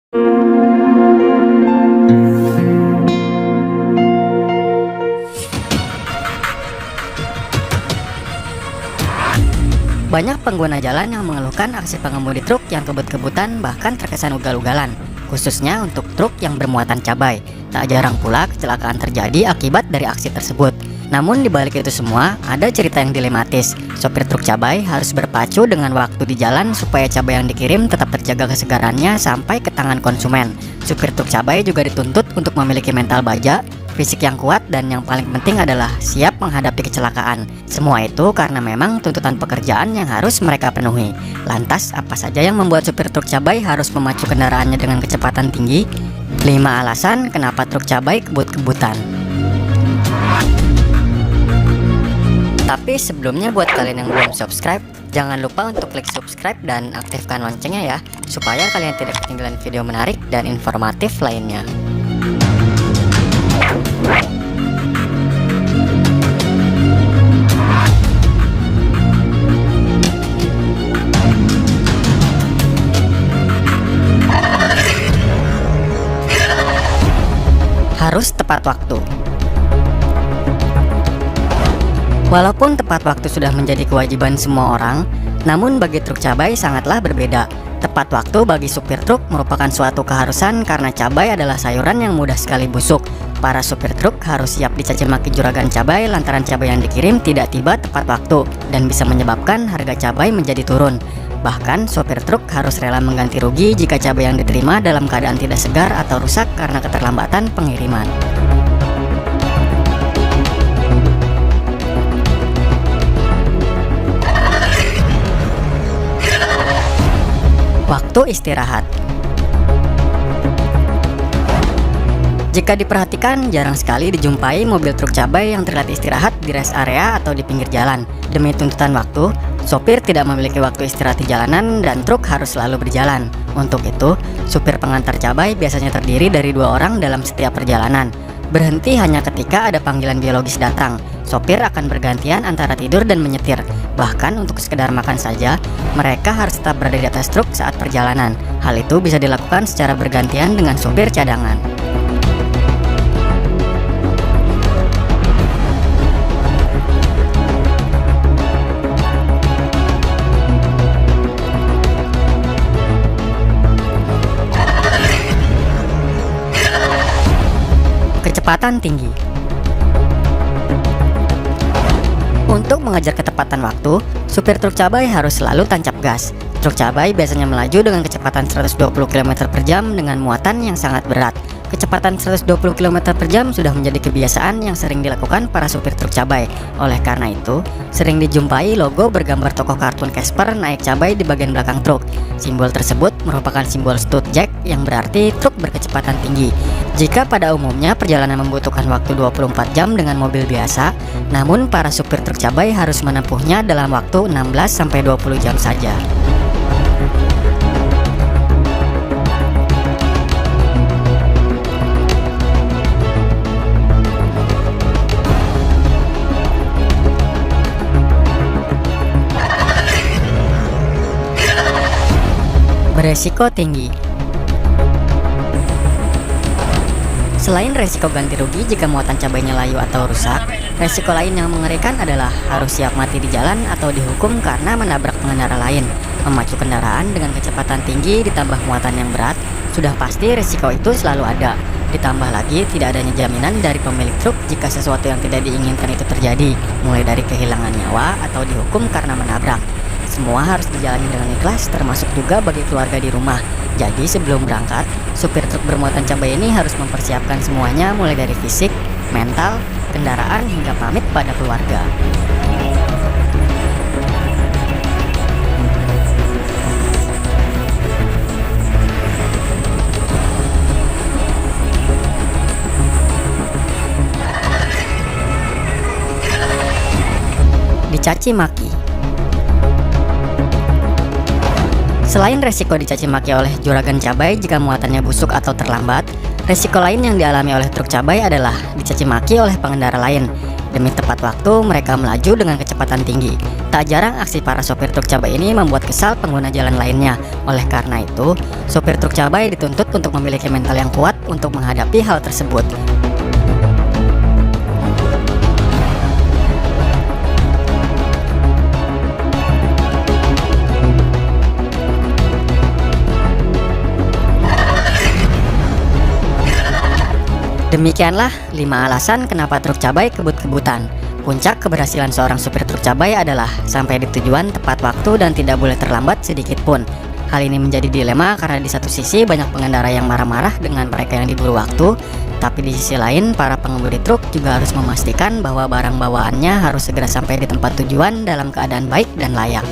Banyak pengguna jalan yang mengeluhkan aksi pengemudi truk yang kebut-kebutan bahkan terkesan ugal-ugalan, khususnya untuk truk yang bermuatan cabai. Tak jarang pula kecelakaan terjadi akibat dari aksi tersebut. Namun di balik itu semua, ada cerita yang dilematis. Sopir truk cabai harus berpacu dengan waktu di jalan supaya cabai yang dikirim tetap terjaga kesegarannya sampai ke tangan konsumen. Supir truk cabai juga dituntut untuk memiliki mental baja, fisik yang kuat, dan yang paling penting adalah siap menghadapi kecelakaan. Semua itu karena memang tuntutan pekerjaan yang harus mereka penuhi. Lantas, apa saja yang membuat supir truk cabai harus memacu kendaraannya dengan kecepatan tinggi? 5 alasan kenapa truk cabai kebut-kebutan. Tapi sebelumnya buat kalian yang belum subscribe, jangan lupa untuk klik subscribe dan aktifkan loncengnya ya, supaya kalian tidak ketinggalan video menarik dan informatif lainnya. Harus tepat waktu. Walaupun tepat waktu sudah menjadi kewajiban semua orang, namun bagi truk cabai sangatlah berbeda. Tepat waktu bagi supir truk merupakan suatu keharusan karena cabai adalah sayuran yang mudah sekali busuk. Para supir truk harus siap dicaci maki juragan cabai lantaran cabai yang dikirim tidak tiba tepat waktu dan bisa menyebabkan harga cabai menjadi turun. Bahkan sopir truk harus rela mengganti rugi jika cabai yang diterima dalam keadaan tidak segar atau rusak karena keterlambatan pengiriman. Waktu istirahat. Jika diperhatikan, jarang sekali dijumpai mobil truk cabai yang terlihat istirahat di rest area atau di pinggir jalan. Demi tuntutan waktu, sopir tidak memiliki waktu istirahat di jalanan dan truk harus selalu berjalan. Untuk itu, supir pengantar cabai biasanya terdiri dari 2 orang dalam setiap perjalanan. Berhenti hanya ketika ada panggilan biologis datang. Sopir akan bergantian antara tidur dan menyetir. Bahkan untuk sekedar makan saja, mereka harus tetap berada di atas truk saat perjalanan. Hal itu bisa dilakukan secara bergantian dengan sopir cadangan. Kecepatan tinggi. Untuk mengejar ketepatan waktu, supir truk cabai harus selalu tancap gas. Truk cabai biasanya melaju dengan kecepatan 120 km per jam dengan muatan yang sangat berat. Kecepatan 120 km per jam sudah menjadi kebiasaan yang sering dilakukan para supir truk cabai. Oleh karena itu, sering dijumpai logo bergambar tokoh kartun Casper naik cabai di bagian belakang truk. Simbol tersebut merupakan simbol stud jack yang berarti truk berkecepatan tinggi. Jika pada umumnya perjalanan membutuhkan waktu 24 jam dengan mobil biasa, namun para supir truk cabai harus menempuhnya dalam waktu 16-20 jam saja. Beresiko tinggi. Selain resiko ganti rugi jika muatan cabainya layu atau rusak, resiko lain yang mengerikan adalah harus siap mati di jalan atau dihukum karena menabrak pengendara lain. Memacu kendaraan dengan kecepatan tinggi ditambah muatan yang berat, sudah pasti resiko itu selalu ada. Ditambah lagi tidak adanya jaminan dari pemilik truk jika sesuatu yang tidak diinginkan itu terjadi, mulai dari kehilangan nyawa atau dihukum karena menabrak. Semua harus dijalani dengan ikhlas, termasuk juga bagi keluarga di rumah. Jadi sebelum berangkat, supir truk bermuatan cabai ini harus mempersiapkan semuanya mulai dari fisik, mental, kendaraan, hingga pamit pada keluarga. Dicaci maki. Selain resiko dicaci maki oleh juragan cabai jika muatannya busuk atau terlambat, resiko lain yang dialami oleh truk cabai adalah dicaci maki oleh pengendara lain. Demi tepat waktu, mereka melaju dengan kecepatan tinggi. Tak jarang aksi para sopir truk cabai ini membuat kesal pengguna jalan lainnya. Oleh karena itu, sopir truk cabai dituntut untuk memiliki mental yang kuat untuk menghadapi hal tersebut. Demikianlah 5 alasan kenapa truk cabai kebut-kebutan. Puncak keberhasilan seorang supir truk cabai adalah sampai di tujuan tepat waktu dan tidak boleh terlambat sedikit pun. Hal ini menjadi dilema karena di satu sisi banyak pengendara yang marah-marah dengan mereka yang diburu waktu, tapi di sisi lain para pengemudi truk juga harus memastikan bahwa barang bawaannya harus segera sampai di tempat tujuan dalam keadaan baik dan layak.